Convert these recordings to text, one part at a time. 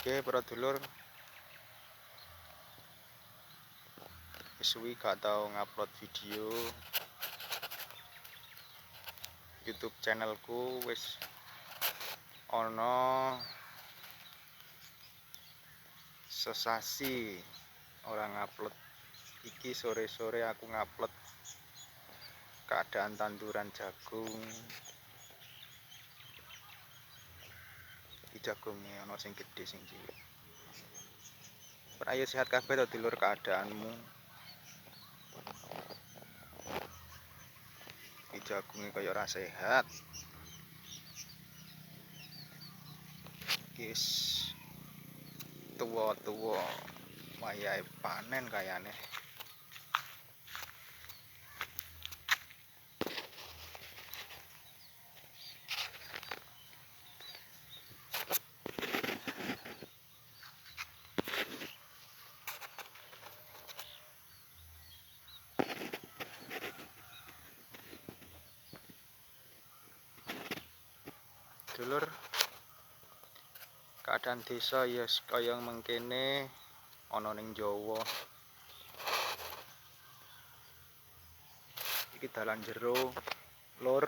Oke, para dulur, suwi gak tau ngupload video. YouTube channelku wis ana sesasi ora ngupload. Iki sore-sore aku ngupload keadaan tanduran jagung. Iki jagungnya ana sing gedhe sing cilik. Ayo sehat kabeh to dulur keadaanmu. Iki jagungnya kaya ora sehat. Kis tuwa-tuwa wayahe panen kayane. Dulur, keadaan desa ya kaya mengkene ana ning Jawa. Iki dalan jero, lur.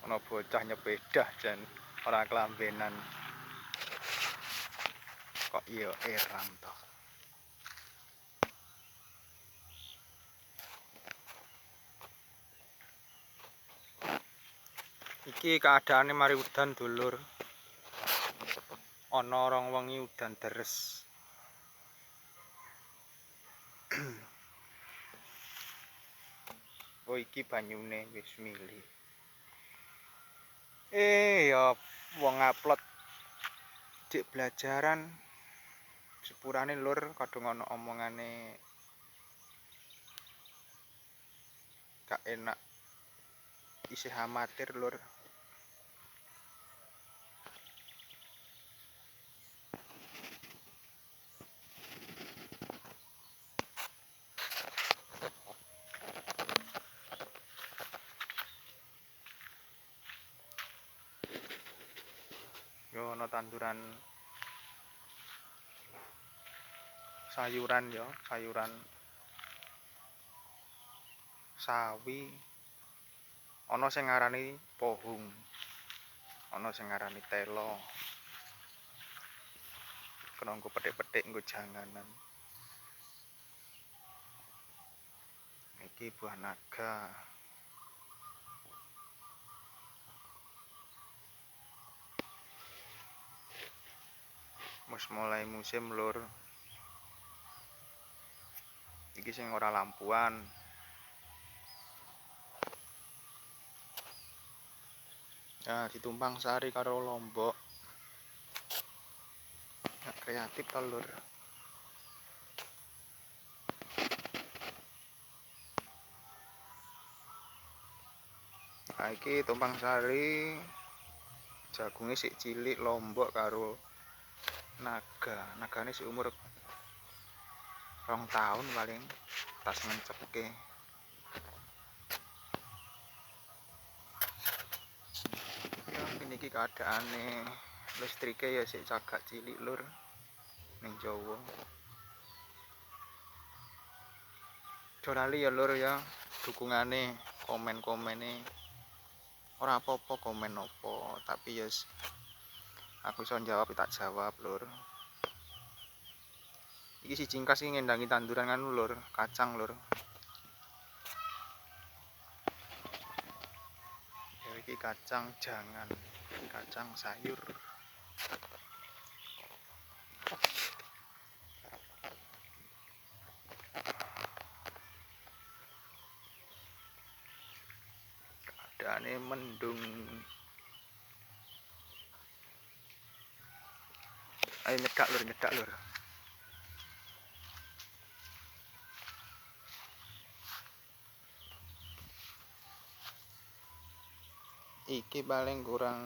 Ana bocah nyepedah jan ora kelambenan. Kok iya eram to. Iki keadaane mari udan dulur. Ana rong wengi udan deres. Oh iki banyune wis mili. Ya wong ngupload dik belajaran sepurane lur kadung ana omongane gak enak. Isih amatir lur. Yo ana tanduran sayuran ya, sayuran sawi. Ana sing ngarani pohung. Ana sing ngarani telo. Kena nggo petik-petik nggo janganan. Iki buah naga. Mus mulai musim lur. Iki sing ora lampuan. Ya ditumpang sari karo Lombok. Gak kreatif to lur. Nah, iki tumpang sari jagungnya sik cilik Lombok karo nagane sik umur 2 tahun paling tas ngencepke. Ya ini iki keadaane listrike ya sik cagak cilik lur ning Jawa. Lali ya lur ya dukungane, komen-komene. Ora apa-apa komen apa, tapi yes aku iso jawab tak jawab lur. Iki si cingkas iki ngendangi tanduran kan lur, kacang lur. Ya iki kacang jangan, kacang sayur. Keadaane mendung. Ayo nyedak lur, nyedak lur. Iki paling kurang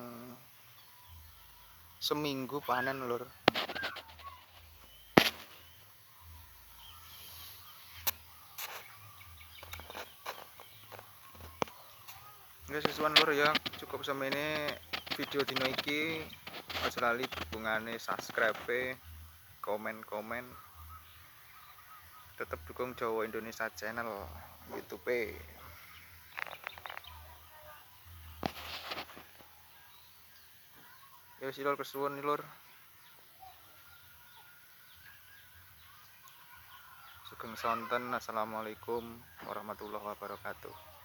seminggu panen lur. Nggak sesuai lur ya, cukup semene video dino iki. Aja lali hubungane subscribe, komen-komen. Tetap dukung Jawa Indonesia Channel YouTube. Ya wis lur, kesuwun lur. Sugeng sonten. Assalamualaikum warahmatullahi wabarakatuh.